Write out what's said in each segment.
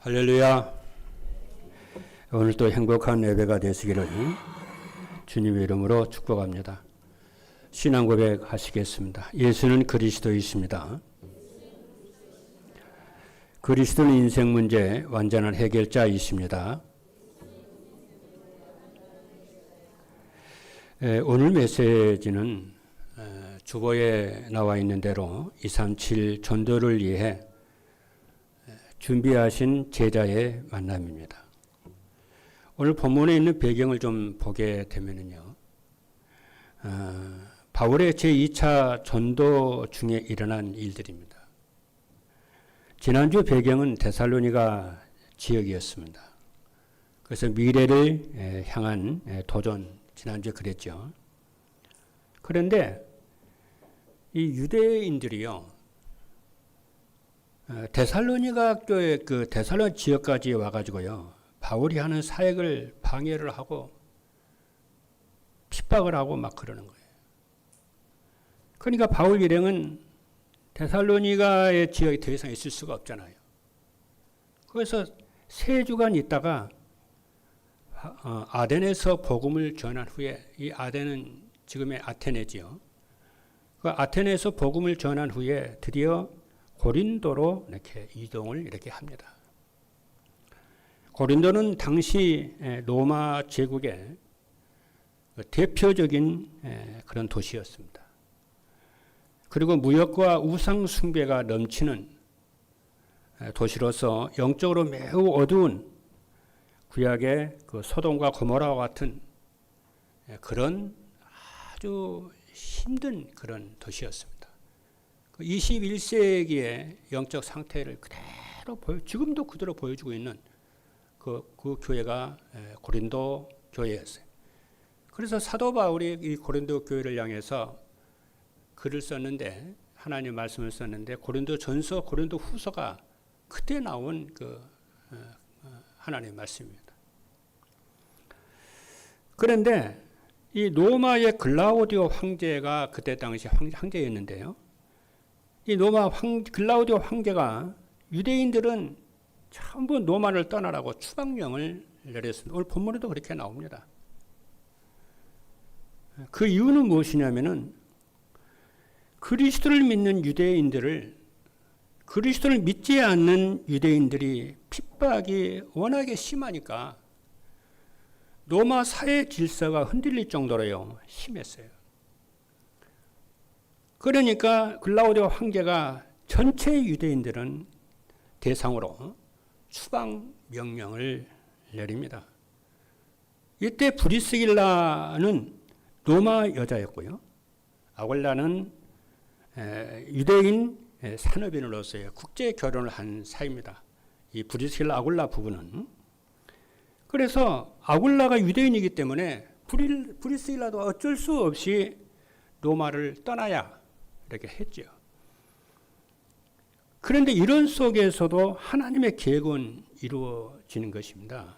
할렐루야. 오늘도 행복한 예배가 되시기를 주님의 이름으로 축복합니다. 신앙 고백 하시겠습니다. 예수는 그리스도이십니다. 그리스도는 인생 문제 완전한 해결자이십니다. 오늘 메시지는 주보에 나와 있는 대로 237 전도를 위해 준비하신 제자의 만남입니다. 오늘 본문에 있는 배경을 좀 보게 되면요, 바울의 제2차 전도 중에 일어난 일들입니다. 지난주 배경은 데살로니가 지역이었습니다. 그래서 미래를 향한 도전, 지난주에 그랬죠. 그런데 이 유대인들이요, 데살로니가 교회 그 데살로니 지역까지 와가지고요, 바울이 하는 사역을 방해를 하고 핍박을 하고 막 그러는 거예요. 그러니까 바울 일행은 데살로니가의 지역에 더 이상 있을 수가 없잖아요. 그래서 3주간 있다가 아덴에서 복음을 전한 후에, 이 아덴은 지금의 아테네지요. 그 아테네에서 복음을 전한 후에 드디어 고린도로 이렇게 이동을 이렇게 합니다. 고린도는 당시 로마 제국의 대표적인 그런 도시였습니다. 그리고 무역과 우상 숭배가 넘치는 도시로서 영적으로 매우 어두운 구약의 그 소돔과 고모라와 같은 그런 아주 힘든 그런 도시였습니다. 21세기의 영적 상태를 그대로 지금도 그대로 보여주고 있는 그 교회가 고린도 교회였어요. 그래서 사도 바울이 이 고린도 교회를 향해서 글을 썼는데, 하나님의 말씀을 썼는데, 고린도 전서, 고린도 후서가 그때 나온 그 하나님의 말씀입니다. 그런데 이 로마의 글라우디오 황제가 그때 당시 황제였는데요. 이 로마 글라우디오 황제가 유대인들은 전부 로마를 떠나라고 추방령을 내렸습니다. 오늘 본문에도 그렇게 나옵니다. 그 이유는 무엇이냐면은 그리스도를 믿는 유대인들을, 그리스도를 믿지 않는 유대인들이 핍박이 워낙에 심하니까 로마 사회 질서가 흔들릴 정도로요, 심했어요. 그러니까 글라우디오 황제가 전체 유대인들은 대상으로 추방 명령을 내립니다. 이때 브리스길라는 로마 여자였고요, 아굴라는 유대인 산업인으로서의 국제 결혼을 한 사이입니다. 이 브리스길라 아굴라 부부는. 그래서 아굴라가 유대인이기 때문에 브리스길라도 어쩔 수 없이 로마를 떠나야 이렇게 했죠. 그런데 이런 속에서도 하나님의 계획은 이루어지는 것입니다.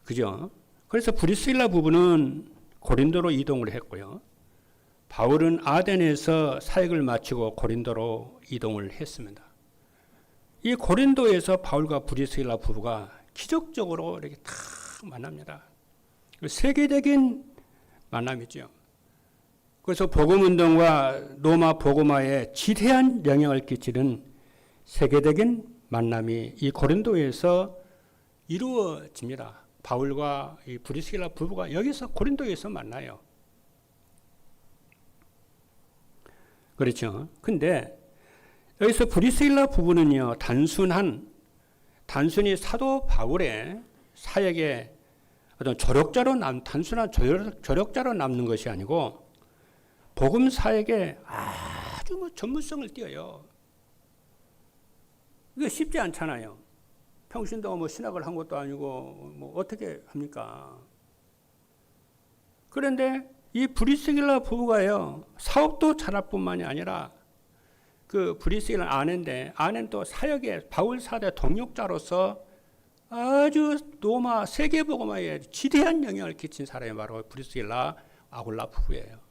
그죠? 그래서 브리스길라 부부는 고린도로 이동을 했고요, 바울은 아덴에서 사역을 마치고 고린도로 이동을 했습니다. 이 고린도에서 바울과 브리스길라 부부가 기적적으로 이렇게 탁 만납니다. 세계적인 만남이죠. 그래서 복음운동과 로마 복음화에 지대한 영향을 끼치는 세계적인 만남이 이 고린도에서 이루어집니다. 바울과 이 브리스길라 부부가 여기서 고린도에서 만나요. 그렇죠. 근데 여기서 브리스길라 부부는요, 단순히 사도 바울의 사역에 어떤 단순한 조력자로 남는 것이 아니고 복음 사역에 아주 전문성을 띄어요. 이게 쉽지 않잖아요. 평신도가 신학을 한 것도 아니고 어떻게 합니까? 그런데 이 브리스길라 부부가요, 사업도 잘할 뿐만이 아니라 그 브리스길라 아내는 또 사역에 바울 사대 동역자로서 아주 로마 세계복음화에 지대한 영향을 끼친 사람이 바로 브리스길라 아굴라 부부예요.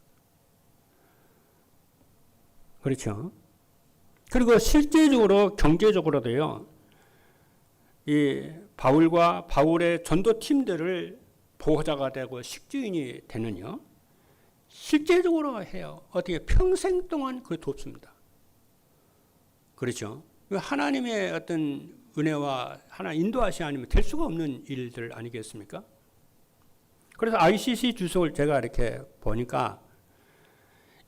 그렇죠. 그리고 실제적으로 경제적으로도요, 이 바울과 바울의 전도 팀들을 보호자가 되고 식주인이 되는요. 실제적으로 해요. 어떻게 평생 동안 그 돕습니다. 그렇죠. 하나님의 어떤 은혜와 하나 인도하시 아니면 될 수가 없는 일들 아니겠습니까? 그래서 ICC 주석을 제가 이렇게 보니까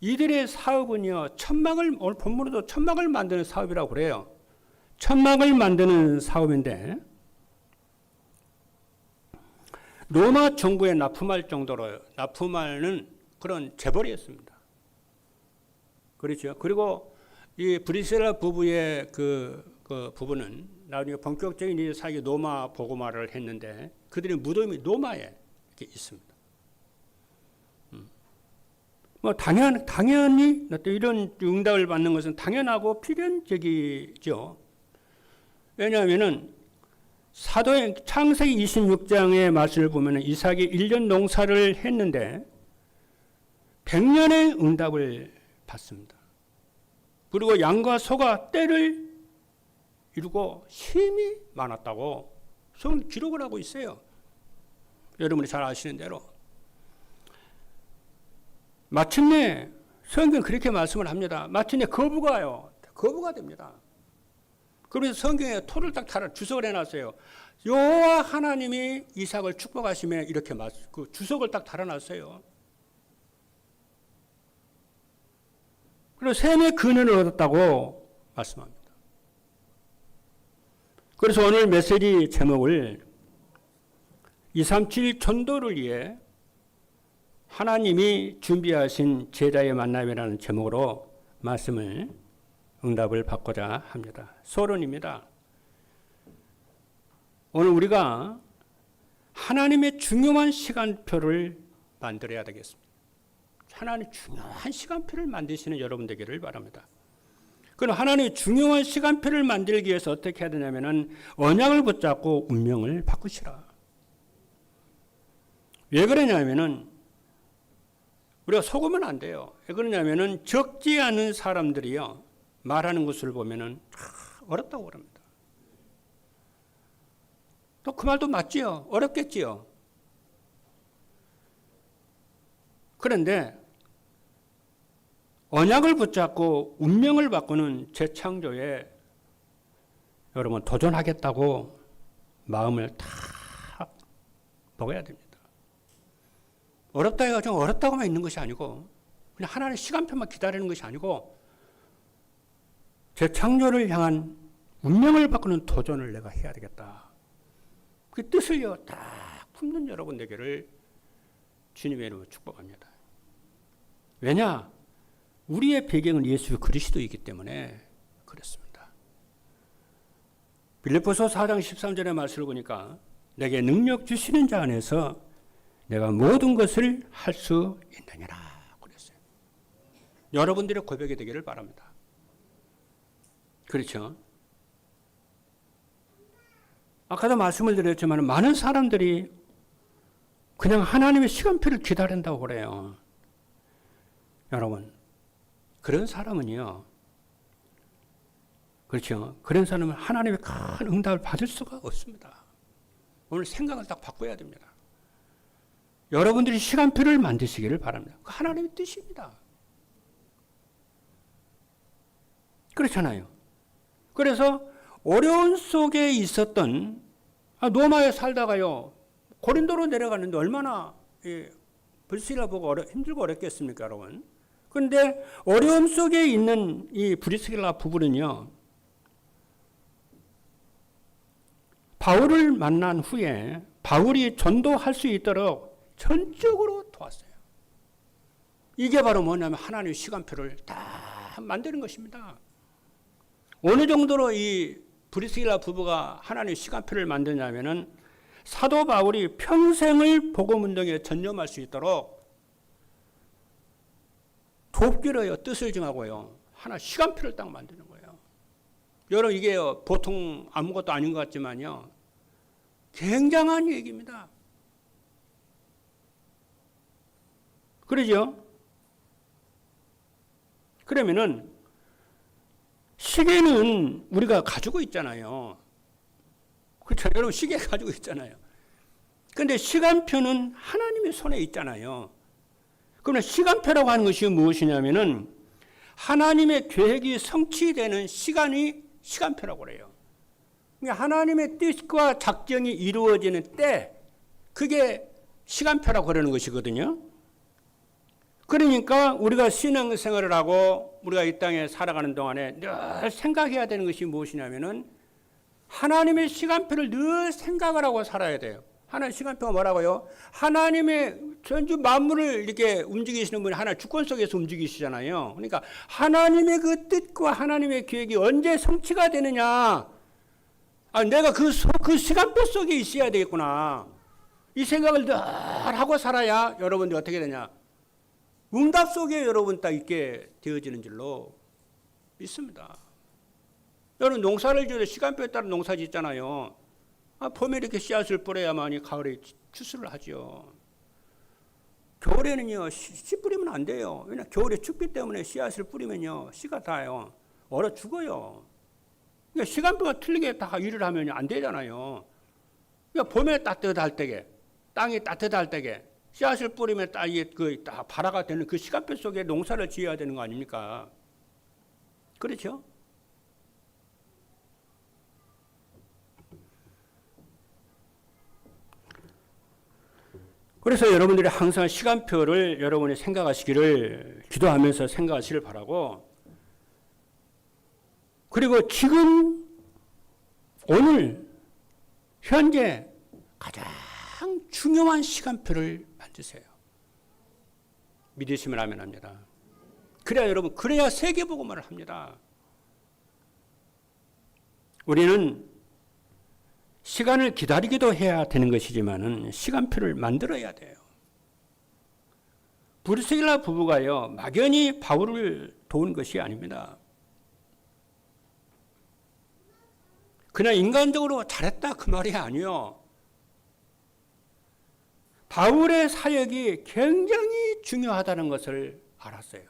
이들의 사업은요, 오늘 본문에도 천막을 만드는 사업이라고 그래요. 천막을 만드는 사업인데, 로마 정부에 납품할 정도로 납품하는 그런 재벌이었습니다. 그렇죠. 그리고 이 브리셀라 부부의 그 부부는 나중에 본격적인 이 사기 로마 복음화를 했는데 그들의 무덤이 로마에 이렇게 있습니다. 뭐 당연히 이런 응답을 받는 것은 당연하고 필연적이죠. 왜냐하면은 사도행 창세기 26장의 말씀을 보면 이삭이 1년 농사를 했는데 100년의 응답을 받습니다. 그리고 양과 소가 때를 이루고 힘이 많았다고 성경 기록을 하고 있어요. 여러분이 잘 아시는 대로. 마침내 성경은 그렇게 말씀을 합니다. 마침내 거부가 됩니다. 그래서 성경에 토를 딱 주석을 해놨어요. 여호와 하나님이 이삭을 축복하시며 이렇게 그 주석을 딱 달아놨어요. 그리고 셈의 근원을 얻었다고 말씀합니다. 그래서 오늘 메시지 제목을 237 전도를 위해 하나님이 준비하신 제자의 만남이라는 제목으로 말씀을 응답을 받고자 합니다. 소론입니다. 오늘 우리가 하나님의 중요한 시간표를 만들어야 되겠습니다. 하나님의 중요한 시간표를 만드시는 여러분 되기를 바랍니다. 그럼 하나님의 중요한 시간표를 만들기 위해서 어떻게 해야 되냐면은 언약을 붙잡고 운명을 바꾸시라. 왜 그러냐면은 우리가 속으면 안 돼요. 왜 그러냐면은 적지 않은 사람들이요 말하는 것을 보면은 어렵다고 그럽니다. 또 그 말도 맞지요. 어렵겠지요. 그런데 언약을 붙잡고 운명을 바꾸는 재창조에 여러분 도전하겠다고 마음을 다 먹어야 됩니다. 어렵다 해가지고 어렵다고만 있는 것이 아니고 그냥 하나님의 시간표만 기다리는 것이 아니고 재창조를 향한 운명을 바꾸는 도전을 내가 해야 되겠다. 그 뜻을요 딱 품는 여러분 되기를 주님의 이름으로 축복합니다. 왜냐? 우리의 배경은 예수 그리스도이기 때문에 그렇습니다. 빌립보서 4장 13절의 말씀을 보니까 내게 능력 주시는 자 안에서 내가 모든 것을 할 수 있느니라 그랬어요. 여러분들의 고백이 되기를 바랍니다. 그렇죠? 아까도 말씀을 드렸지만 많은 사람들이 그냥 하나님의 시간표를 기다린다고 그래요. 여러분, 그런 사람은요, 그렇죠? 그런 사람은 하나님의 큰 응답을 받을 수가 없습니다. 오늘 생각을 딱 바꿔야 됩니다. 여러분들이 시간표를 만드시기를 바랍니다. 그 하나님의 뜻입니다. 그렇잖아요. 그래서 어려운 속에 있었던 로마에 살다가요 고린도로 내려가는데 얼마나 불씨라 보고 힘들고 어렵겠습니까, 여러분? 그런데 어려움 속에 있는 이 브리스길라 부부는요 바울을 만난 후에 바울이 전도할 수 있도록 전적으로 도왔어요. 이게 바로 뭐냐면 하나님의 시간표를 다 만드는 것입니다. 어느 정도로 이 브리스길라 부부가 하나님의 시간표를 만드냐면은 사도 바울이 평생을 복음운동에 전념할 수 있도록 돕기로요 뜻을 정하고요 하나 시간표를 딱 만드는 거예요. 여러분 이게 보통 아무것도 아닌 것 같지만요 굉장한 얘기입니다. 그러죠? 그러면은 시계는 우리가 가지고 있잖아요. 그렇죠. 여러분 시계 가지고 있잖아요. 그런데 시간표는 하나님의 손에 있잖아요. 그러면 시간표라고 하는 것이 무엇이냐면은 하나님의 계획이 성취되는 시간이 시간표라고 그래요. 그러니까 하나님의 뜻과 작정이 이루어지는 때, 그게 시간표라고 그러는 것이거든요. 그러니까 우리가 신앙생활을 하고 우리가 이 땅에 살아가는 동안에 늘 생각해야 되는 것이 무엇이냐면은 하나님의 시간표를 늘 생각을 하고 살아야 돼요. 하나님의 시간표가 뭐라고요? 하나님의 전주 만물을 이렇게 움직이시는 분이 하나 주권 속에서 움직이시잖아요. 그러니까 하나님의 그 뜻과 하나님의 계획이 언제 성취가 되느냐. 내가 그 시간표 속에 있어야 되겠구나. 이 생각을 늘 하고 살아야 여러분들이 어떻게 되냐. 응답 속에 여러분 딱 있게 되어지는 줄로 믿습니다. 여러분 농사를 지어도 시간표에 따라 농사 짓잖아요. 봄에 이렇게 씨앗을 뿌려야만이 가을에 추수를 하죠. 겨울에는요, 씨 뿌리면 안 돼요. 왜냐, 겨울에 춥기 때문에 씨앗을 뿌리면요, 씨가 다요. 얼어 죽어요. 그러니까 시간표가 틀리게 다 일을 하면 안 되잖아요. 그러니까 봄에 따뜻할 때게, 땅이 따뜻할 때게, 씨앗을 뿌리면 딱 발화가 되는 그 시간표 속에 농사를 지어야 되는 거 아닙니까? 그렇죠? 그래서 여러분들이 항상 시간표를 여러분이 생각하시기를 기도하면서 생각하시길 바라고, 그리고 지금 오늘 현재 가장 중요한 시간표를 만드세요. 믿으시면 아멘 합니다. 그래야 세계복음화를 합니다. 우리는 시간을 기다리기도 해야 되는 것이지만은 시간표를 만들어야 돼요. 브루스길라 부부가요, 막연히 바울을 도운 것이 아닙니다. 그냥 인간적으로 잘했다 그 말이 아니요. 바울의 사역이 굉장히 중요하다는 것을 알았어요.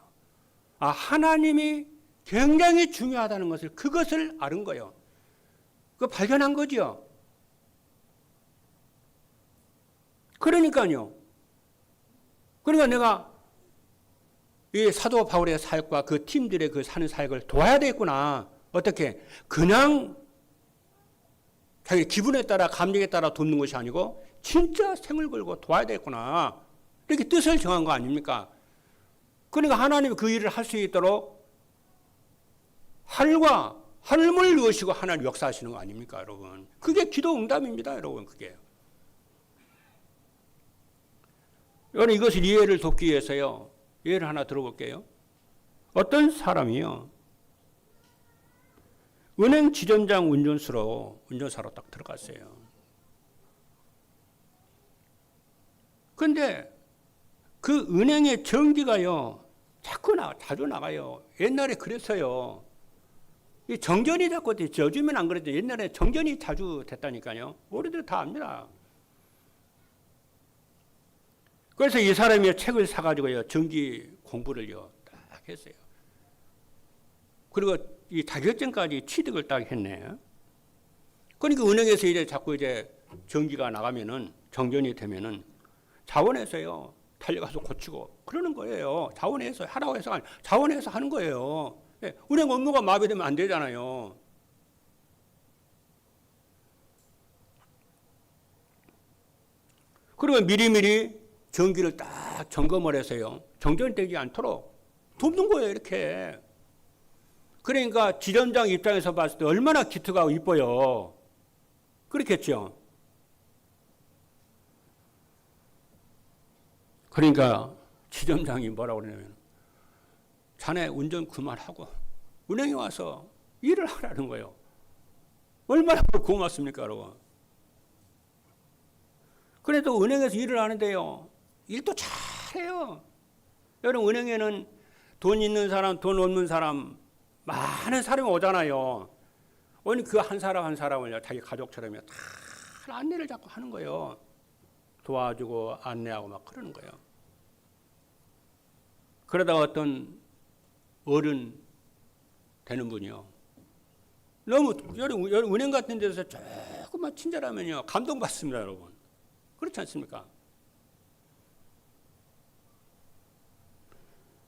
하나님이 굉장히 중요하다는 것을, 그것을 아는 거예요. 그거 발견한 거죠. 그러니까 내가 이 사도 바울의 사역과 그 팀들의 그 사는 사역을 도와야 되겠구나. 어떻게? 그냥 자기 기분에 따라 감정에 따라 돕는 것이 아니고 진짜 생을 걸고 도와야 되겠구나. 이렇게 뜻을 정한 거 아닙니까? 그러니까 하나님이 그 일을 할 수 있도록 하늘을 누우시고 하나님 역사하시는 거 아닙니까, 여러분? 그게 기도 응답입니다, 여러분. 그게. 여러분, 이것을 이해를 돕기 위해서요, 예를 하나 들어볼게요. 어떤 사람이요, 은행 지점장 운전사로 딱 들어갔어요. 그런데 그 은행의 전기가요, 자주 나가요. 옛날에 그랬어요. 이 정전이 자꾸 됐죠. 요즘엔 안 그랬죠. 옛날에 정전이 자주 됐다니까요. 우리들 다 압니다. 그래서 이 사람이 책을 사가지고요, 전기 공부를요, 딱 했어요. 그리고 이 자격증까지 취득을 딱 했네. 그러니까 은행에서 자꾸 전기가 나가면은, 정전이 되면은 자원에서요, 달려가서 고치고 그러는 거예요. 자원에서 하라고 해서 아니, 자원에서 하는 거예요. 은행 업무가 마비되면 안 되잖아요. 그러면 미리미리 전기를 딱 점검을 해서요, 정전되지 않도록 돕는 거예요, 이렇게. 그러니까 지점장 입장에서 봤을 때 얼마나 기특하고 이뻐요. 그렇겠죠. 그러니까 지점장이 뭐라고 그러냐면, 자네 운전 그만하고 은행에 와서 일을 하라는 거예요. 얼마나 고맙습니까, 여러분. 그래도 은행에서 일을 하는데요, 일도 잘해요. 여러분, 은행에는 돈 있는 사람, 돈 없는 사람, 많은 사람이 오잖아요. 오늘 그 한 사람 한 사람을 자기 가족처럼 다 안내를 자꾸 하는 거예요. 도와주고 안내하고 막 그러는 거예요. 그러다가 어떤 어른 되는 분이요, 너무 여러분 은행 같은 데서 조금만 친절하면요 감동받습니다, 여러분. 그렇지 않습니까?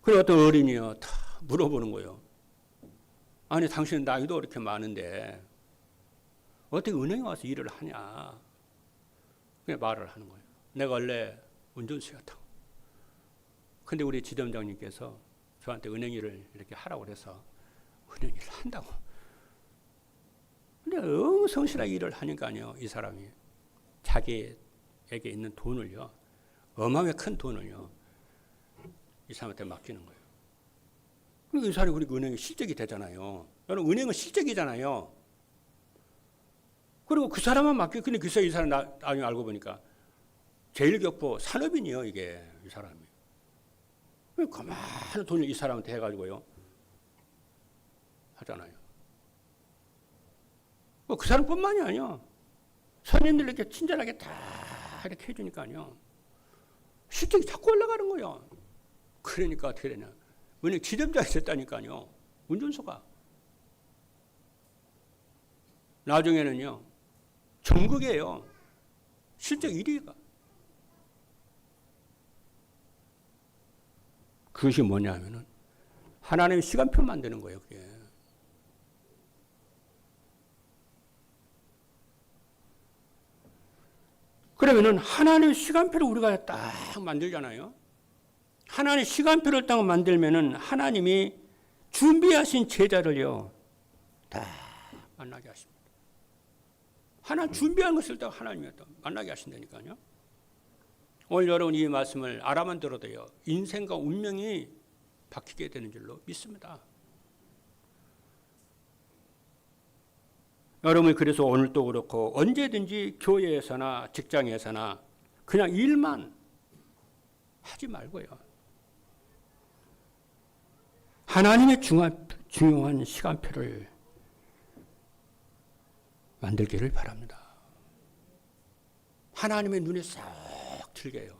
그리고 어떤 어린이요 다 물어보는 거예요. 아니 당신 나이도 이렇게 많은데 어떻게 은행에 와서 일을 하냐? 그냥 말을 하는 거예요. 내가 원래 운전수였다고. 근데 우리 지점장님께서 저한테 은행 일을 이렇게 하라고 해서 은행 일을 한다고. 근데 너무 성실하게 일을 하니까요, 이 사람이 자기에게 있는 돈을요, 어마어마하게 큰 돈을요, 이 사람한테 맡기는 거예요. 그리고 이 사람이 그리고 은행에 실적이 되잖아요. 여러분, 은행은 실적이잖아요. 그리고 그 사람만 맡겨. 근데 글쎄 이 사람 나중에 알고 보니까 제일격보 산업인이요, 이게 이 사람이. 그만한 돈을 이 사람한테 해가지고요 하잖아요. 그 사람뿐만이 아니야. 손님들 이렇게 친절하게 다 이렇게 해주니까요. 실적이 자꾸 올라가는 거예요. 그러니까 어떻게 되냐. 은행 지점장이 됐다니까요. 운전수가. 나중에는요. 전국이에요. 실적 1위가. 그것이 뭐냐 하면은 하나님의 시간표 만드는 거예요. 그게. 그러면은 하나님의 시간표를 우리가 딱 만들잖아요. 하나님의 시간표를 딱 만들면은 하나님이 준비하신 제자를요 다 만나게 하십니다. 하나님 준비한 것을 딱 하나님이 또 만나게 하신다니까요. 오늘 여러분 이 말씀을 알아만 들어도요 인생과 운명이 바뀌게 되는 줄로 믿습니다. 여러분이 그래서 오늘도 그렇고 언제든지 교회에서나 직장에서나 그냥 일만 하지 말고요. 하나님의 중요한 시간표를 만들기를 바랍니다. 하나님의 눈에 싹 들게 해요.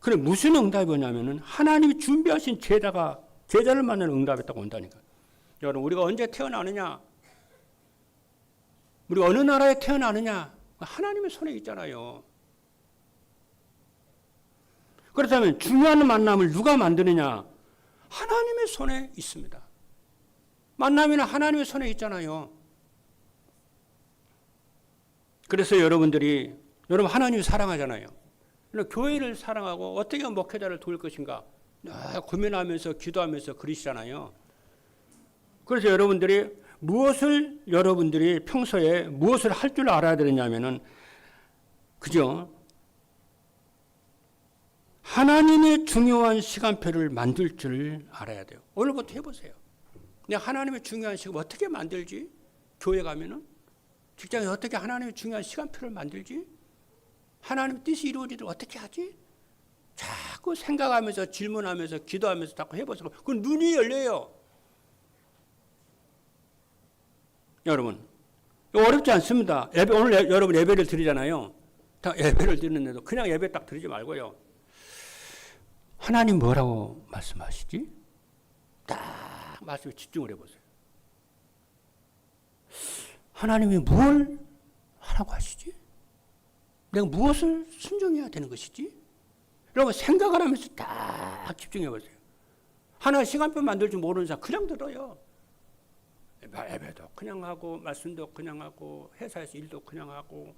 그래 무슨 응답이 오냐면은 하나님이 준비하신 제자를 만나는 응답이 딱 온다니까. 여러분 우리가 언제 태어나느냐, 우리가 어느 나라에 태어나느냐 하나님의 손에 있잖아요. 그렇다면 중요한 만남을 누가 만드느냐, 하나님의 손에 있습니다. 만남이나 하나님의 손에 있잖아요. 그래서 여러분 하나님을 사랑하잖아요. 교회를 사랑하고 어떻게 목회자를 도울 것인가 고민하면서 기도하면서 그러시잖아요. 그래서 여러분들이 평소에 무엇을 할 줄 알아야 되느냐면은, 그죠? 하나님의 중요한 시간표를 만들 줄 알아야 돼요. 오늘부터 해보세요. 내가 하나님의 중요한 시간 어떻게 만들지? 교회 가면은? 직장에서 어떻게 하나님의 중요한 시간표를 만들지? 하나님의 뜻이 이루어지도록 어떻게 하지? 자꾸 생각하면서 질문하면서 기도하면서 자꾸 해보세요. 그 눈이 열려요. 여러분, 어렵지 않습니다. 오늘 여러분 예배를 드리잖아요. 다 예배를 드리는데도 그냥 예배 딱 드리지 말고요. 하나님 뭐라고 말씀하시지? 딱 말씀에 집중을 해보세요. 하나님이 뭘 하라고 하시지? 내가 무엇을 순종해야 되는 것이지? 여러분 생각을 하면서 딱 집중해 보세요. 하나 시간표 만들 줄 모르는 사람 그냥 들어요. 예배도 그냥 하고 말씀도 그냥 하고 회사에서 일도 그냥 하고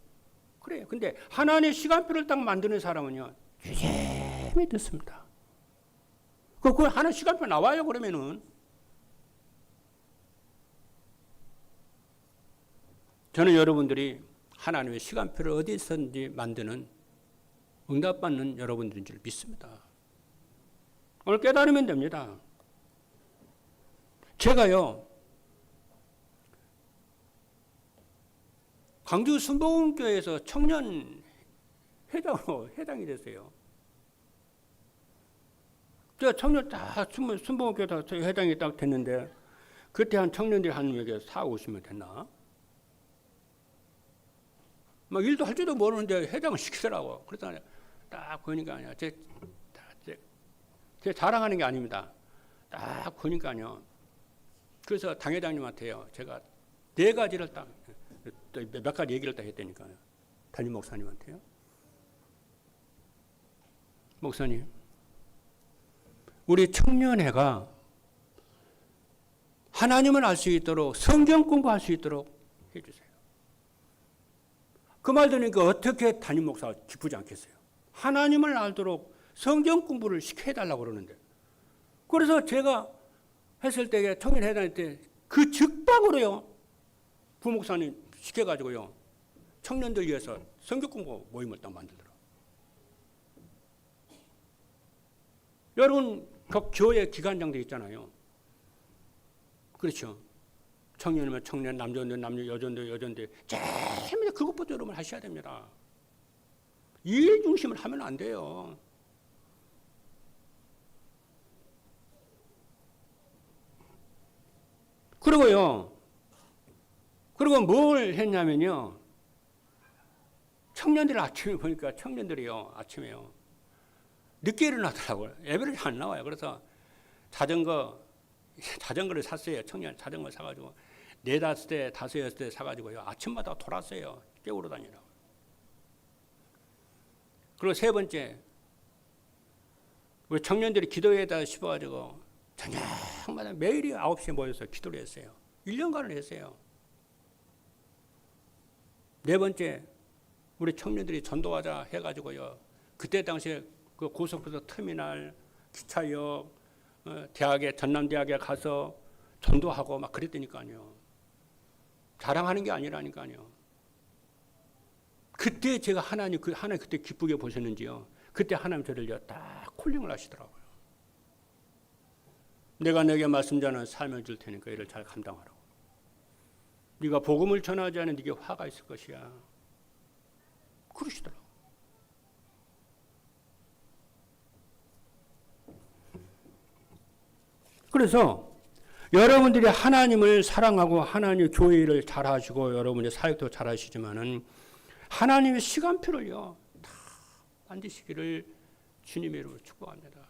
그래요. 근데 하나님의 시간표를 딱 만드는 사람은요 유심히 듣습니다. 그 하나 시간표 나와요. 그러면은 저는 여러분들이 하나님의 시간표를 어디서든지 만드는 응답받는 여러분들인 줄 믿습니다. 오늘 깨달으면 됩니다. 제가요 광주 순복음교회에서 청년 회장으로 해당이 됐어요. 제가 청년 다 순복음교회 다 회장이 딱 됐는데 그때 한 청년들이 한 여기 40-50명 됐나? 막 일도 할 줄도 모르는데 회장을 시키더라고. 그래서 딱 보니까 아니야. 제 자랑하는 게 아닙니다. 딱 보니까요. 그래서 당회장님한테요, 제가 네 가지를 딱, 몇 가지 얘기를 딱 했다니까요. 담임 목사님한테요. 목사님, 우리 청년회가 하나님을 알 수 있도록 성경 공부할 수 있도록 해주세요. 그 말 들으니까 어떻게 담임 목사가 기쁘지 않겠어요? 하나님을 알도록 성경 공부를 시켜달라고 그러는데. 그래서 제가 했을 때, 청년회 다닐 때 그 즉방으로요, 부목사님 시켜가지고요, 청년들 위해서 성경 공부 모임을 딱 만들더라고요. 여러분, 그 교회 기관장들 있잖아요. 그렇죠. 청년이면 청년, 남자인데 남자, 여자인데 여자인데, 제일 그것부터 여러분 하셔야 됩니다. 일 중심을 하면 안 돼요. 그리고 뭘 했냐면요. 청년들 아침에 보니까 청년들이요, 아침에요, 늦게 일어나더라고요. 예배를 안 나와요. 그래서 자전거를 샀어요. 청년 자전거 사가지고 4, 5대, 5, 6대 사가지고요, 아침마다 돌았어요. 깨우러 다니라고. 그리고 세 번째, 우리 청년들이 기도회에다 씹어가지고 저녁마다 매일이 9시에 모여서 기도를 했어요. 1년간을 했어요. 네 번째, 우리 청년들이 전도하자 해가지고요, 그때 당시에 그 고속버스 터미널, 기차역, 대학에, 전남대학에 가서 전도하고 막 그랬다니까요. 자랑하는 게 아니라니까요. 그때 제가 하나님 그때 기쁘게 보셨는지요. 그때 하나님 저를 딱 콜링을 하시더라고요. 내가 내게 말씀자는 삶을 줄 테니까 이를 잘 감당하라고. 네가 복음을 전하지 않은 네게 화가 있을 것이야. 그러시더라고요. 그래서 여러분들이 하나님을 사랑하고 하나님의 교회를 잘하시고 여러분의 사역도 잘하시지만은 하나님의 시간표를요, 다 만드시기를 주님의 이름으로 축복합니다.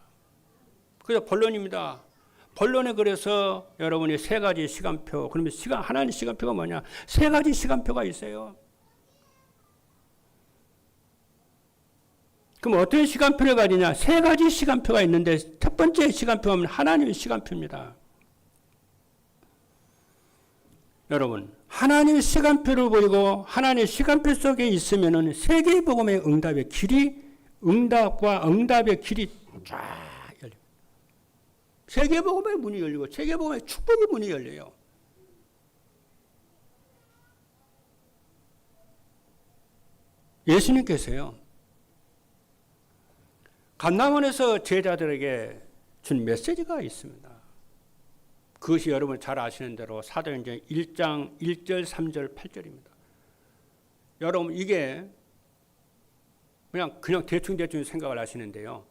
그래서 본론입니다. 본론에 그래서 여러분이 3가지 시간표, 그러면 하나님의 시간표가 뭐냐? 3가지 시간표가 있어요. 그럼 어떤 시간표를 가지냐? 3가지 시간표가 있는데 첫 번째 시간표는 하나님의 시간표입니다. 여러분, 하나님의 시간표를 보이고 하나님의 시간표 속에 있으면은 세계복음의 응답의 길이 쫙 열립니다. 세계복음의 문이 열리고 세계복음의 축복의 문이 열려요. 예수님께서요, 감람원에서 제자들에게 준 메시지가 있습니다. 그것이 여러분 잘 아시는 대로 사도행전 1장 1절, 3절, 8절입니다. 여러분 이게 그냥 대충 생각을 하시는데요.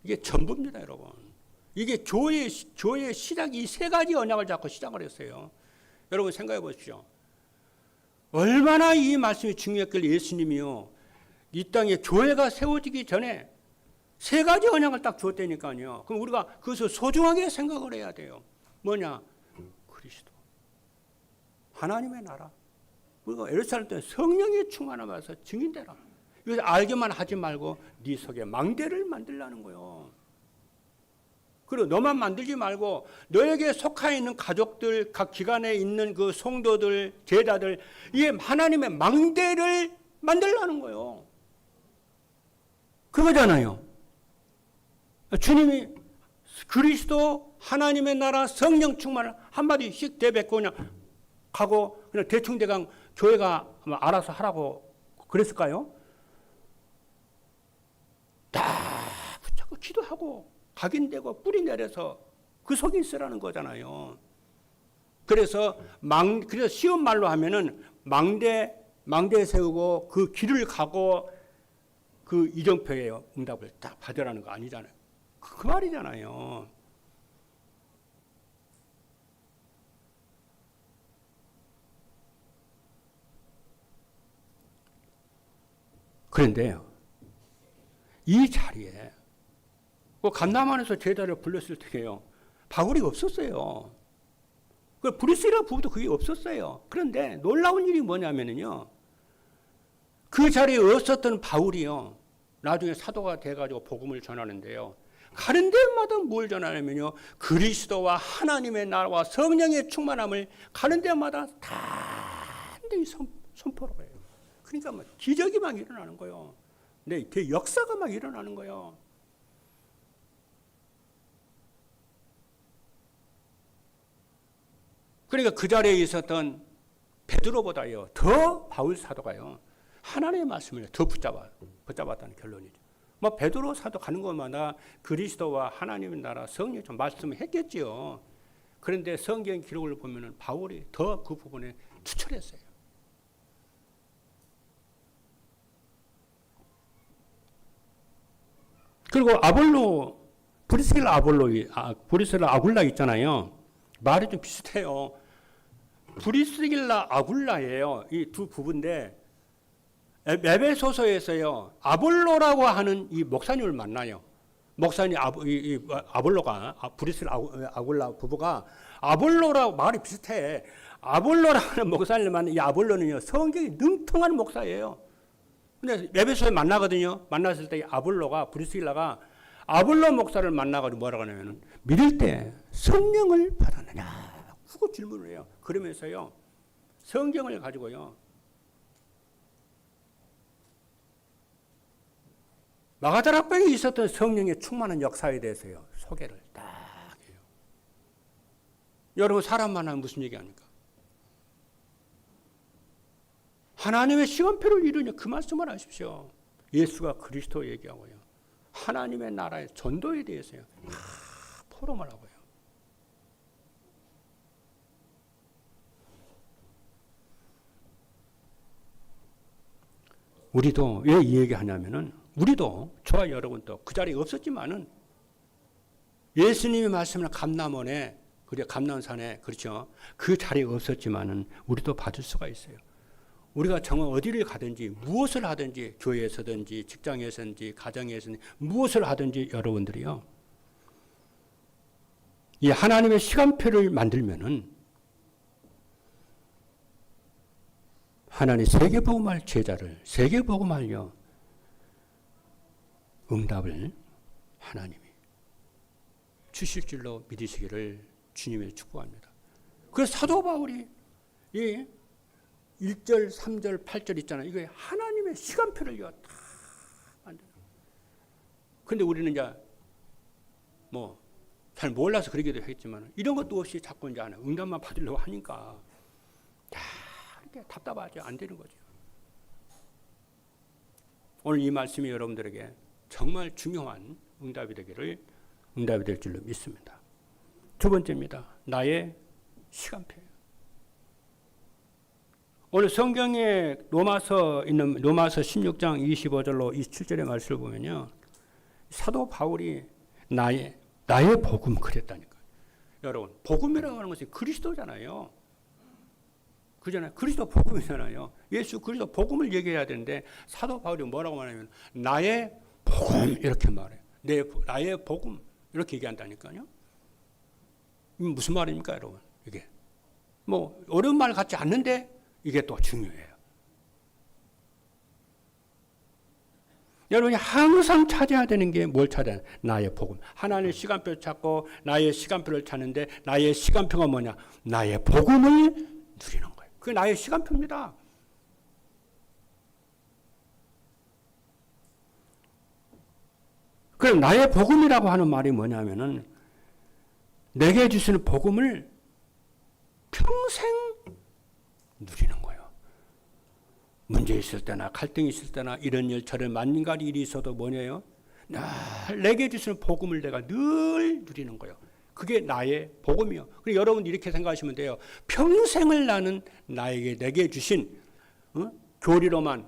이게 전부입니다, 여러분. 이게 교회의 시작이 이 3가지 언약을 잡고 시작을 했어요. 여러분 생각해 보십시오. 얼마나 이 말씀이 중요했길래 예수님이요, 이 땅에 교회가 세워지기 전에 3가지 언약을 딱 주었다니까요. 그럼 우리가 그것을 소중하게 생각을 해야 돼요. 뭐냐? 그리스도, 하나님의 나라, 그리고 예루살렘 때 성령이 충만하면서 증인되라. 이것을 알기만 하지 말고 네 속에 망대를 만들라는 거예요. 그리고 너만 만들지 말고 너에게 속해 있는 가족들, 각 기관에 있는 그 성도들, 제자들, 이 하나님의 망대를 만들라는 거예요. 그거잖아요. 주님이 그리스도, 하나님의 나라, 성령 충만을 한마디씩 대뱉고 그냥 가고 그냥 대충대강 교회가 알아서 하라고 그랬을까요? 다 붙잡고 기도하고 각인되고 뿌리 내려서 그 속에 있으라는 거잖아요. 그래서 쉬운 말로 하면은 망대 세우고 그 길을 가고 그 이정표의 응답을 딱 받으라는 거 아니잖아요. 그 말이잖아요. 그런데요, 이 자리에 감람원에서 제자를 불렀을 때요, 바울이 없었어요. 그 브리스라 부부도 그게 없었어요. 그런데 놀라운 일이 뭐냐면요. 그 자리에 없었던 바울이요. 나중에 사도가 돼가지고 복음을 전하는데요. 가는 데마다 뭘 전하냐면요. 그리스도와 하나님의 나라와 성령의 충만함을 가는 데마다 단단히 선포를 해요. 그러니까 막 기적이 막 일어나는 거예요. 네, 그 역사가 막 일어나는 거예요. 그러니까 그 자리에 있었던 베드로보다요 더 바울 사도가요 하나님의 말씀을 더 붙잡았다는 결론이죠. 뭐 베드로 사도 가는 것마다 그리스도와 하나님의 나라 성령 좀 말씀을 했겠지요. 그런데 성경 기록을 보면은 바울이 더 그 부분에 투철했어요. 그리고 아볼로 브리스길라 아굴라 있잖아요. 말이 좀 비슷해요. 브리스길라 아굴라예요. 이 두 부부인데 에베소서에서요 아볼로라고 하는 이 목사님을 만나요. 목사님 아볼로가 브리스길라 아굴라 부부가 아볼로라고 말이 비슷해. 아볼로라고 하는 목사님을 만나. 이 아볼로는요 성경이 능통한 목사예요. 근데 에베소에 만나거든요. 만났을 때 아볼로가 브리스길라가 아볼로 목사를 만나가지고 뭐라고 하냐면은 믿을 때 성령을 받았느냐? 그거 질문을 해요. 그러면서요 성경을 가지고요 마가다락방에 있었던 성령의 충만한 역사에 대해서요 소개를 딱 해요. 여러분 사람 만나면 무슨 얘기합니까? 하나님의 시간표를 이루냐 그 말씀을 하십시오. 예수가 그리스도 얘기하고요. 하나님의 나라의 전도에 대해서요. 포럼을 하고요. 우리도 왜 이 얘기하냐면은 우리도 저와 여러분도 그 자리에 없었지만은 예수님의 말씀을 감람원에 그리고 감람산에 그렇죠. 그 자리에 없었지만은 우리도 받을 수가 있어요. 우리가 정말 어디를 가든지 무엇을 하든지 교회에서든지 직장에서든지 가정에서든지 무엇을 하든지 여러분들이요. 이 하나님의 시간표를 만들면은 하나님 세계복음할 제자를 세계복음할요 응답을 하나님이 주실 줄로 믿으시기를 주님의 축복합니다. 그래서 사도 바울이 이 1절, 3절, 8절 있잖아요. 이거 하나님의 시간표를요 다 만드는. 근데 우리는 이제 뭐 잘 몰라서 그러기도 했지만 이런 것도 없이 자꾸 이제 응답만 받으려고 하니까 이렇게 답답하죠. 안 되는 거죠. 오늘 이 말씀이 여러분들에게 정말 중요한 응답이 될 줄로 믿습니다. 두 번째입니다. 나의 시간표예요. 오늘 성경에 로마서 16장 25절로 27절의 말씀을 보면요. 사도 바울이 나의 복음 그랬다니까요. 여러분, 복음이라고 하는 것이 그리스도잖아요. 그잖아요. 그리스도 복음이잖아요. 예수 그리스도 복음을 얘기해야 되는데 사도 바울이 뭐라고 말하냐면 나의 복음 이렇게 말해요. 나의 복음 이렇게 얘기한다니까요. 무슨 말입니까, 여러분? 이게 뭐 어려운 말 같지 않는데 이게 또 중요해요. 여러분이 항상 찾아야 되는 게 뭘 찾아야 돼요? 나의 복음. 하나님의 시간표를 찾고 나의 시간표를 찾는데 나의 시간표가 뭐냐? 나의 복음을 누리는 거예요. 그게 나의 시간표입니다. 그럼 나의 복음이라고 하는 말이 뭐냐면은 내게 주시는 복음을 평생 누리는 거예요. 문제 있을 때나 갈등이 있을 때나 이런 일 저런 만가지 일이 있어도 뭐냐요? 내게 주시는 복음을 내가 늘 누리는 거예요. 그게 나의 복음이요. 그리고 여러분 이렇게 생각하시면 돼요. 평생을 나는 내게 주신 교리로만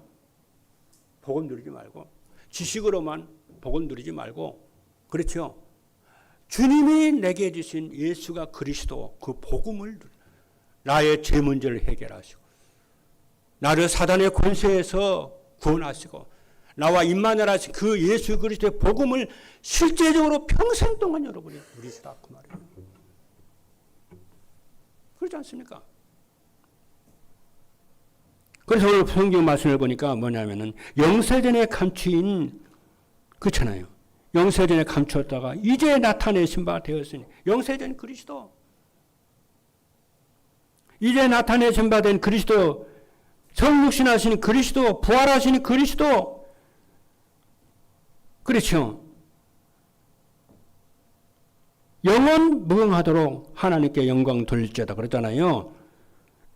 복음 누리지 말고 지식으로만 복음 누리지 말고 그렇죠. 주님이 내게 주신 예수가 그리스도 그 복음을 나의 죄 문제를 해결하시고 나를 사단의 권세에서 구원하시고 나와 임마누엘 하신 그 예수 그리스도의 복음을 실제적으로 평생 동안 여러분이 누리시라 그 말이에요. 그렇지 않습니까? 그래서 오늘 성경 말씀을 보니까 뭐냐면은 영세전에 감추인 그렇잖아요. 영세전에 감추었다가 이제 나타내신 바 되었으니 영세전 그리스도 이제 나타내신 바 된 그리스도 성육신하신 그리스도 부활하신 그리스도 그렇죠. 영원 무궁하도록 하나님께 영광 돌릴지어다 그랬잖아요.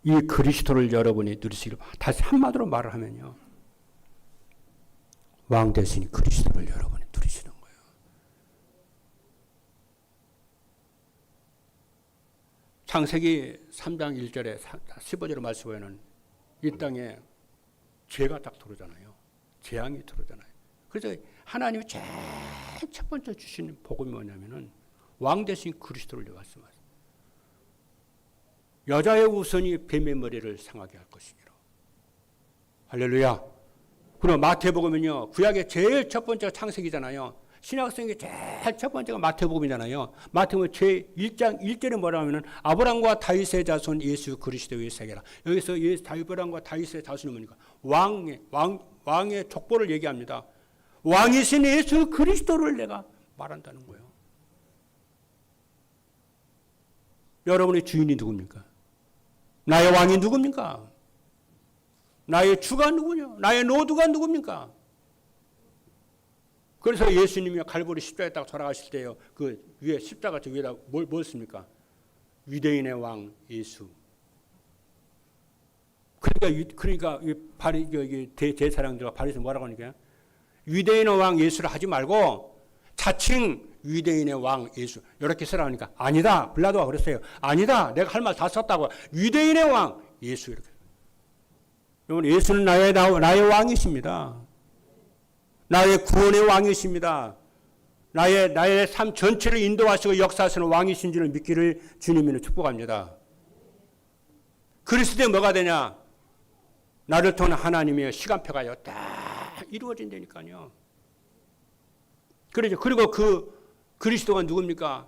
이 그리스도를 여러분이 누리시길 바랍니다. 다시 한마디로 말을 하면요. 왕 대신 그리스도를 여러분이 누리시는 거예요. 창세기 3장 1절에 15절의 말씀에는 이 땅에 죄가 딱 들어오잖아요. 재앙이 들어오잖아요. 그래서 하나님이 제일 첫 번째 주신 복음이 뭐냐면은 왕 대신 그리스도를 말씀하세요. 여자의 우선이 뱀의 머리를 상하게 할 것이니라. 할렐루야. 그럼 마태복음은요. 구약의 제일 첫 번째가 창세기잖아요. 신약성의 제일 첫 번째가 마태복음이잖아요. 마태복음 제1장 1절에 뭐라 하면은 아브람과 다윗의 자손 예수 그리스도의 세계라. 여기서 아브람과 다윗의 자손이 뭡니까? 왕의 족보를 얘기합니다. 왕이신 예수 그리스도를 내가 말한다는 거예요. 여러분의 주인이 누굽니까? 나의 왕이 누굽니까? 나의 주가 누구냐? 나의 노두가 누굽니까? 그래서 예수님이 갈보리 십자가에 딱 돌아가실 때요. 그 위에 십자가 저 위에다 뭘 씁니까? 유대인의 왕 예수. 그러니까 제사장들과 바리새인들 뭐라고 하니까 유대인의 왕 예수를 하지 말고 자칭 유대인의 왕 예수 이렇게 쓰라 하니까 아니다. 빌라도가 그랬어요. 아니다. 내가 할 말 다 썼다고. 유대인의 왕 예수 이렇게. 여러분 예수는 나의 왕이십니다. 나의 구원의 왕이십니다. 나의 삶 전체를 인도하시고 역사하시는 왕이신 줄을 믿기를 주님으로 축복합니다. 그리스도에 뭐가 되냐? 나를 통한 하나님의 시간표가 딱 이루어진다니까요. 그렇죠. 그리고 그 그리스도가 누굽니까?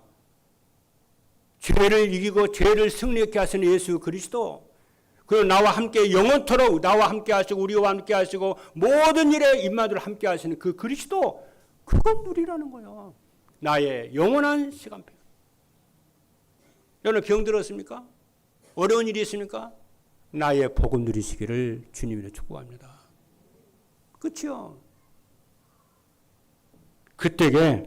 죄를 이기고 죄를 승리케 하시는 예수 그리스도. 그리고 나와 함께 영원토록 나와 함께 하시고 우리와 함께 하시고 모든 일에 입마들 함께 하시는 그 그리스도. 그것 누리라는 거예요. 나의 영원한 시간표. 여러분 병 들었습니까? 어려운 일이 있습니까? 나의 복음 누리시기를 주님으로 축복합니다. 그렇죠? 그때에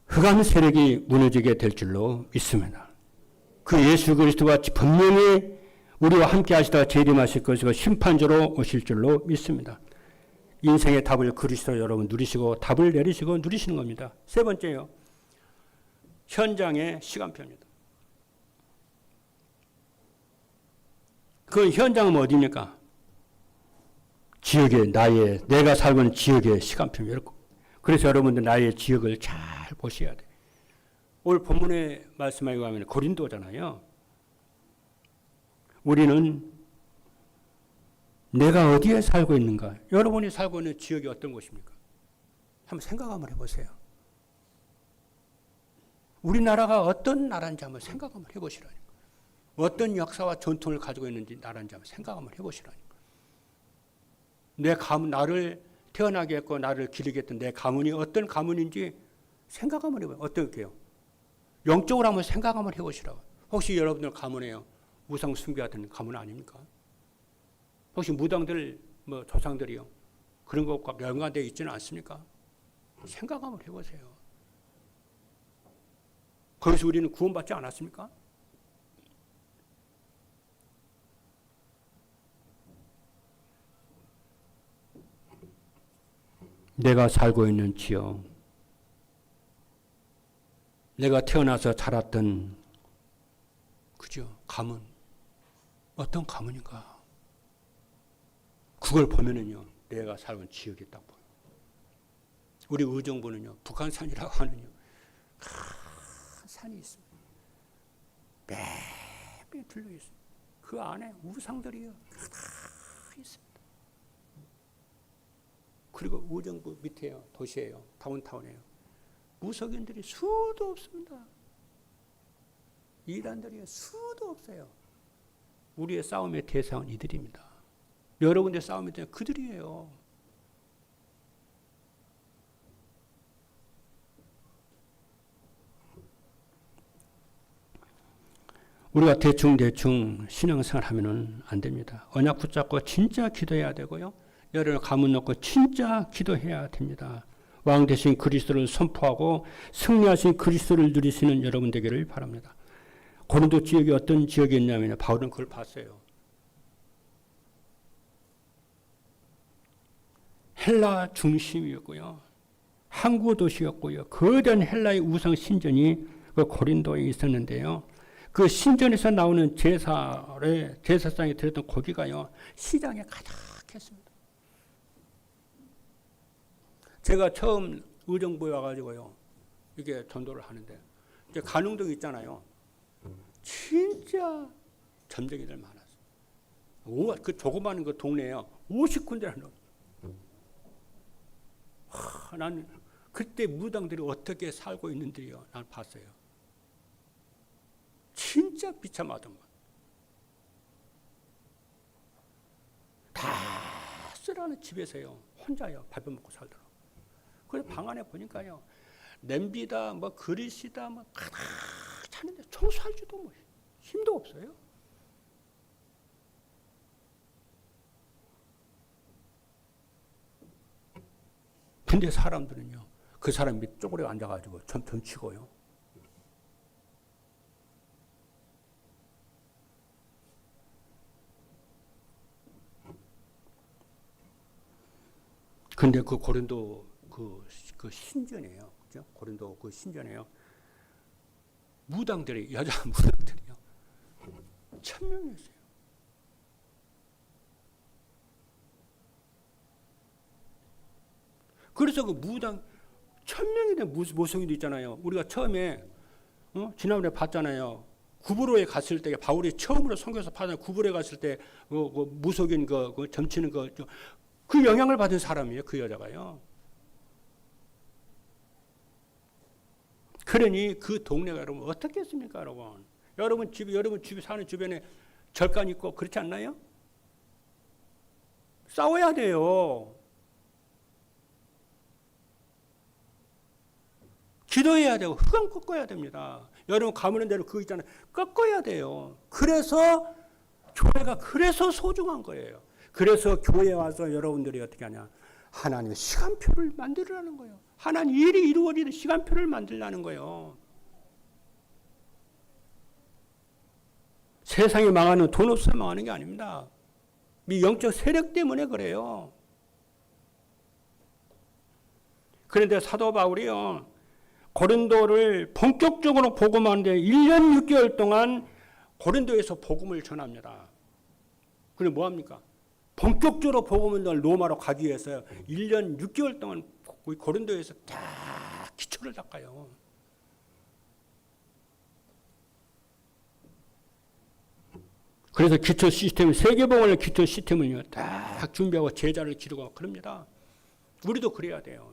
흑암 세력이 무너지게 될 줄로 믿습니다. 그 예수 그리스도가 분명히 우리와 함께 하시다가 재림하실 것이고 심판자로 오실 줄로 믿습니다. 인생의 답을 그리스도 여러분 누리시고 답을 내리시고 누리시는 겁니다. 세 번째요. 현장의 시간표입니다. 그 현장은 어디입니까? 지역의 내가 살고 있는 지역의 시간표입니다. 그래서 여러분들 나의 지역을 잘 보셔야 돼요. 오늘 본문에 말씀하고 가면 고린도잖아요. 우리는 내가 어디에 살고 있는가? 여러분이 살고 있는 지역이 어떤 곳입니까? 한번 생각 한번 해보세요. 우리나라가 어떤 나라인지 한번 생각 한번 해보시라니까. 어떤 역사와 전통을 가지고 있는지 나라인지 한번 생각 한번 해보시라니까. 나를 태어나게 했고 나를 기르게 했던 내 가문이 어떤 가문인지 생각 한번 해봐요. 어떨게요? 영적으로 한번 생각 한번 해보시라고. 혹시 여러분들 가문에요? 우상 숭배하던 가문 아닙니까? 혹시 무당들, 조상들이요? 그런 것과 연관되어 있지는 않습니까? 생각 한번 해보세요. 거기서 우리는 구원받지 않았습니까? 내가 살고 있는 지역, 내가 태어나서 자랐던 그죠? 가문, 어떤 가문인가? 그걸 보면은요, 내가 살고 있는 지역이 딱 보여요. 우리 의정부는요, 북한산이라고 하는요, 큰 산이 있습니다. 빽빽 둘러 있어요. 그 안에 우상들이요, 다 있습니다. 그리고 의정부 밑에요, 도시예요, 다운타운이에요. 무속인들이 수도 없습니다. 이단들이 수도 없어요. 우리의 싸움의 대상은 이들입니다. 여러 군데 싸움의 대상은 그들이에요. 우리가 대충 신앙생활 하면은 안 됩니다. 언약 붙잡고 진짜 기도해야 되고요. 여러분 가문 넣고 진짜 기도해야 됩니다. 왕 대신 그리스도를 선포하고 승리하신 그리스도를 누리시는 여러분 되기를 바랍니다. 고린도 지역이 어떤 지역이었냐면 바울은 그걸 봤어요. 헬라 중심이었고요. 항구 도시였고요. 거대한 헬라의 우상 신전이 그 고린도에 있었는데요. 그 신전에서 나오는 제사상에 들었던 고기가요, 시장에 가득했습니다. 제가 처음 의정부에 와가지고요, 이게 전도를 하는데, 이제 간흥동 있잖아요. 진짜 점쟁이들 많았어요. 그 조그마한 그 동네에요, 50군데라는. 난 그때 무당들이 어떻게 살고 있는지요, 난 봤어요. 진짜 비참하던 것. 다 쓰라는 집에서요, 혼자요, 밥을 먹고 살더라고요. 그래서 방 안에 보니까요, 냄비다, 뭐 그릇이다, 뭐 가득 차는데 청소할 줄도 뭐 힘도 없어요. 근데 사람들은요, 그 사람 밑 쪼그려 앉아가지고 점점 치고요. 근데 그 고린도 그 신전이에요. 그죠? 고린도 그 신전이에요. 무당들이, 여자 무당들이요, 1000명이었어요. 그래서 그 무당 1000명이 된 모성이도 있잖아요. 우리가 처음에 지난번에 봤잖아요. 구브로에 갔을 때 바울이 처음으로 선교사 파는 구브로에 갔을 때 무속인 그 점치는 그 영향을 받은 사람이에요. 그 여자가요. 그러니 그 동네가 여러분 어떻겠습니까, 여러분? 여러분 집에 사는 주변에 절간 있고 그렇지 않나요? 싸워야 돼요. 기도해야 되고 흑암 꺾어야 됩니다. 여러분 가문은 대로 그거 있잖아요. 꺾어야 돼요. 그래서 교회가 그래서 소중한 거예요. 그래서 교회에 와서 여러분들이 어떻게 하냐, 하나님의 시간표를 만들으라는 거예요. 하나님 일이 이루어지는 시간표를 만들라는 거예요. 세상이 망하는, 돈 없어서 망하는 게 아닙니다. 이 영적 세력 때문에 그래요. 그런데 사도 바울이요, 고린도를 본격적으로 복음하는데 1년 6개월 동안 고린도에서 복음을 전합니다. 그래 뭐합니까? 본격적으로 복음을 로마로 가기 위해서 1년 6개월 동안 고린도에서 다 기초를 닦아요. 그래서 기초 시스템, 세계복음을 기초 시스템을 딱 준비하고 제자를 기르고 그럽니다. 우리도 그래야 돼요.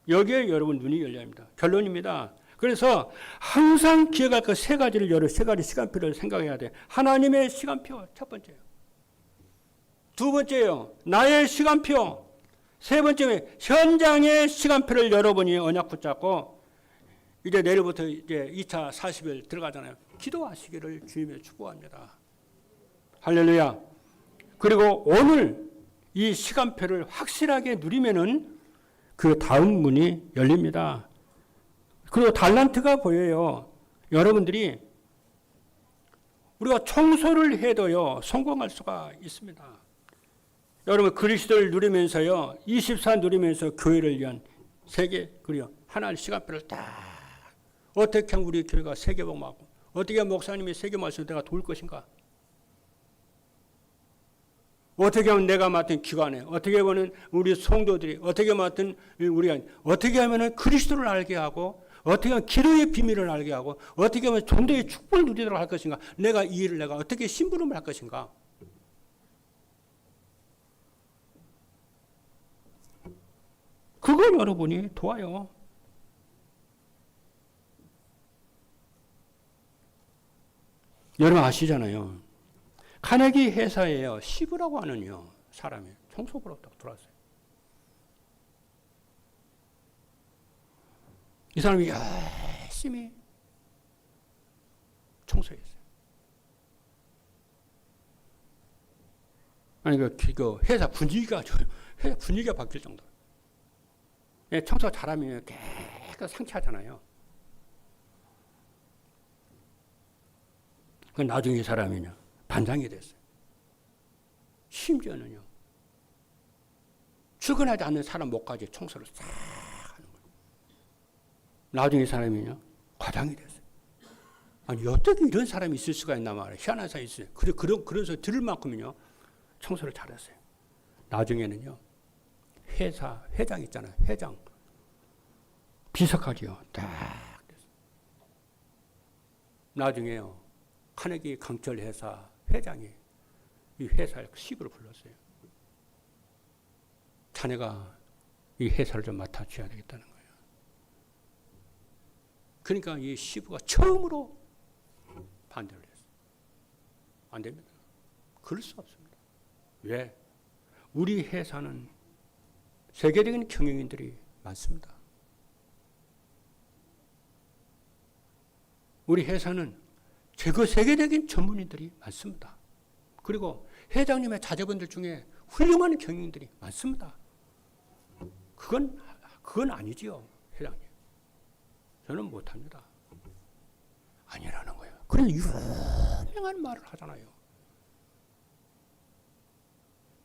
여기에 여러분 눈이 열려야 합니다. 결론입니다. 그래서 항상 기억할 그 세 가지 시간표를 생각해야 돼. 하나님의 시간표, 첫 번째요. 두 번째요, 나의 시간표. 세 번째는 현장의 시간표를 여러분이 언약 붙잡고, 이제 내일부터 이제 2차 40일 들어가잖아요. 기도하시기를 주님의 축복합니다. 할렐루야. 그리고 오늘 이 시간표를 확실하게 누리면은 그 다음 문이 열립니다. 그리고 달란트가 보여요. 여러분들이 우리가 청소를 해도요, 성공할 수가 있습니다. 여러분 그리스도를 누리면서요, 24 누리면서 교회를 위한 세계, 그리고 하나의 시간표를 딱, 어떻게 하면 우리 교회가 세계복음하고, 어떻게 하면 목사님이 세계 말씀을 내가 도울 것인가? 어떻게 하면 내가 맡은 기관에, 어떻게 하면 우리 성도들이, 어떻게 맡은 우리가, 어떻게 하면 그리스도를 알게 하고, 어떻게 하면 기도의 비밀을 알게 하고, 어떻게 하면 전도의 축복을 누리도록 할 것인가? 내가 이 일을 내가 어떻게 심부름을 할 것인가? 그걸 여러분이 도와요. 여러분 아시잖아요. 카네기 회사에요. 시브라고 하는요. 사람이 청소부로 딱 들어왔어요. 이 사람이 열심히 청소했어요. 아니, 그 회사 분위기가 바뀔 정도로. 청소 잘하면 깨끗 상쾌하잖아요. 그 나중에 이 사람이요. 반장이 됐어요. 심지어는요. 출근하지 않는 사람 목까지 청소를 싹 하는 거예요. 나중에 이 사람이요. 과장이 됐어요. 아니, 어떻게 이런 사람이 있을 수가 있나 말이에요. 희한한 사람이 있어요. 그래서 들을 만큼은요. 청소를 잘했어요. 나중에는요. 회사 회장 있잖아요. 회장. 비서까지요. 딱 됐어요. 나중에요. 카네기 강철 회사 회장이 이 회사에 시부를 불렀어요. 자네가 이 회사를 좀 맡아줘야 되겠다는 거예요. 그러니까 이 시부가 처음으로 반대를 했어요. 안 됩니다. 그럴 수 없습니다. 왜? 우리 회사는 세계적인 경영인들이 많습니다. 우리 회사는 세계적인 전문인들이 많습니다. 그리고 회장님의 자제분들 중에 훌륭한 경영인들이 많습니다. 그건 아니지요, 회장님. 저는 못합니다. 아니라는 거예요. 그런 유명한 말을 하잖아요.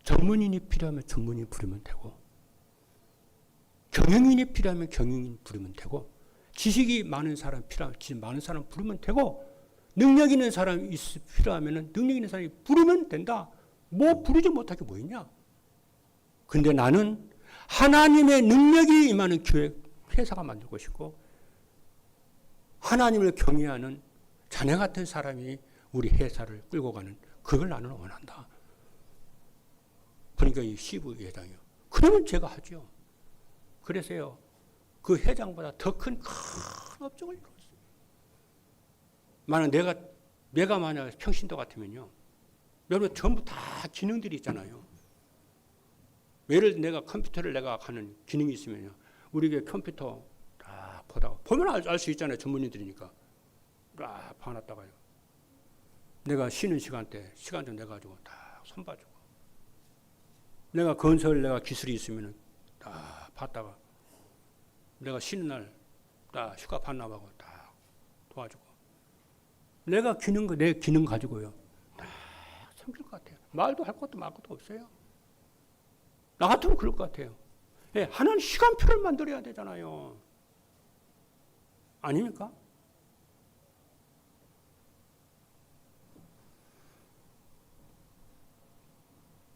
전문인이 필요하면 전문인 부르면 되고, 경영인이 필요하면 경영인 부르면 되고, 지식이 많은 사람 필요하면 많은 사람 부르면 되고, 능력 있는 사람이 필요하면 능력 있는 사람이 부르면 된다. 뭐 부르지 못하게 뭐 있냐? 근데 나는 하나님의 능력이 임하는 교회, 회사가 만들고 싶고, 하나님을 경외하는 자네 같은 사람이 우리 회사를 끌고 가는 그걸 나는 원한다. 그러니까 이 시부 회장이요. 그러면 제가 하죠. 그래서요, 그 회장보다 더 큰 업적을 이뤘어요. 만약 내가 만약 평신도 같으면요, 여러분 전부 다 기능들이 있잖아요. 예를 내가 컴퓨터를 내가 하는 기능이 있으면요, 우리 컴퓨터 다 보면 알 수 있잖아요. 전문인들이니까. 다 봐놨다가요. 내가 쉬는 시간 좀 내가지고 다 손봐주고. 내가 건설 기술이 있으면 다 봤다가 내가 쉬는 날 다 휴가 반납하고 다 도와주고. 내가 내 기능 가지고요. 다 섬길 것 같아요. 말도 할 것도 말 것도 없어요. 나 같으면 그럴 것 같아요. 예, 하나는 시간표를 만들어야 되잖아요. 아닙니까?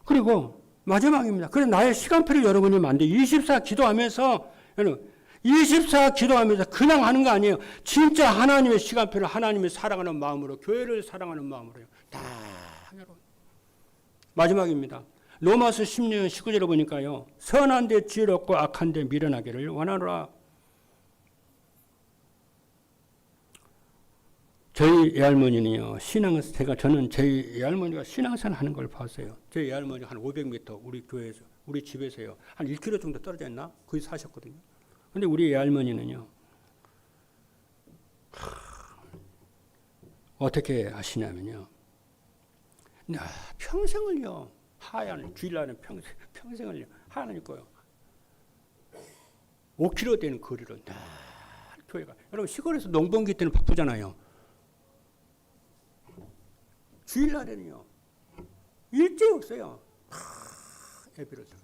그리고 마지막입니다. 그래 나의 시간표를 여러분이 만들어 24 기도하면서 여러분 24 기도하면서 그냥 하는 거 아니에요. 진짜 하나님의 시간표를 하나님을 사랑하는 마음으로 교회를 사랑하는 마음으로요. 다 여러분. 마지막입니다. 로마서 16년 19절에 보니까요. 선한 데 지혜롭고 악한 데 미련하기를 원하노라. 저희 애할머니는요. 저는 저희 애할머니가 신앙생활 하는 걸 봤어요. 저희 애할머니 한 500m 우리 교회에서 우리 집에서요. 한 1km 정도 떨어져 있나? 거기 사셨거든요. 근데 우리 애할머니는요. 어떻게 하시냐면요. 평생을요. 하얀 주일날은 평생을요. 하얀 입고요. 5km 되는 거리로 늘 교회가. 여러분 시골에서 농번기 때는 바쁘잖아요. 주일날에는요. 일제히 없어요. 예배를 들어.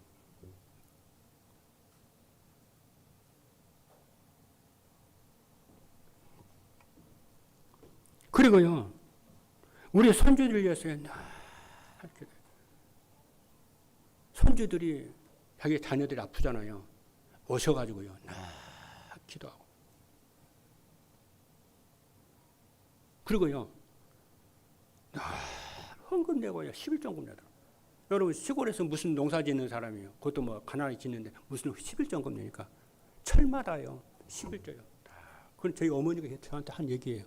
그리고요. 우리 손주들 위해서요. 이렇게 손주들이 자기 자녀들이 아프잖아요. 오셔가지고요. 기도하고. 그리고요. 헌금 내고요. 11조금 내더라고요. 여러분 시골에서 무슨 농사 짓는 사람이요. 그것도 뭐 가난하게 짓는데 무슨 11조금 내니까 철마다요. 11조요. 그건 저희 어머니가 저한테 한 얘기예요.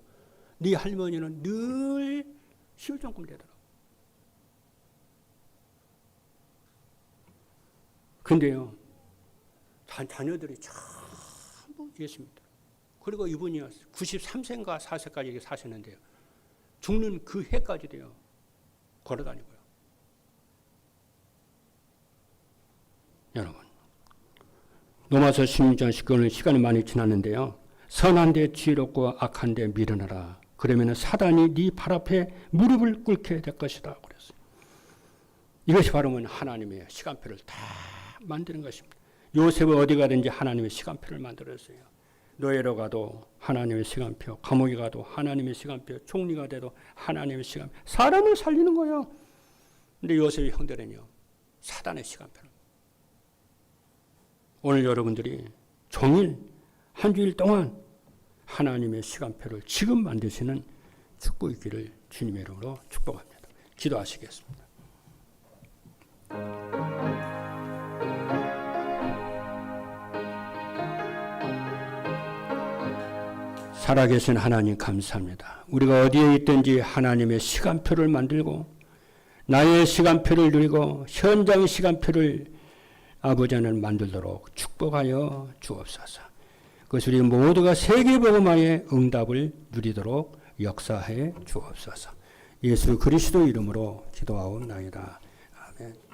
네 할머니는 늘 11조금 되더라고요. 근데요, 자녀들이 전부 예수 믿더라고요. 그리고 이분이 93세인가 4세까지 이렇게 사셨는데요. 죽는 그 해까지 돼요. 걸어다니고요. 여러분, 로마서 16장 19절은 시간이 많이 지났는데요. 선한 데 지혜롭고 악한 데 미련하라. 그러면 사단이 네 발 앞에 무릎을 꿇게 될 것이다. 그랬어요. 이것이 바로 하나님의 시간표를 다 만드는 것입니다. 요셉은 어디 가든지 하나님의 시간표를 만들었어요. 노예로 가도 하나님의 시간표, 감옥에 가도 하나님의 시간표, 총리가 돼도 하나님의 시간표. 사람을 살리는 거예요. 근데 요셉의 형들은요, 사단의 시간표를. 오늘 여러분들이 종일 한 주일 동안 하나님의 시간표를 지금 만드시는 축복이 있기를 주님의 이름으로 축복합니다. 기도하시겠습니다. 살아계신 하나님 감사합니다. 우리가 어디에 있든지 하나님의 시간표를 만들고 나의 시간표를 누리고 현장의 시간표를 아버지 하나님 만들도록 축복하여 주옵소서. 그것을 우리 모두가 세계복음화의 응답을 누리도록 역사해 주옵소서. 예수 그리스도 이름으로 기도하옵나이다. 아멘.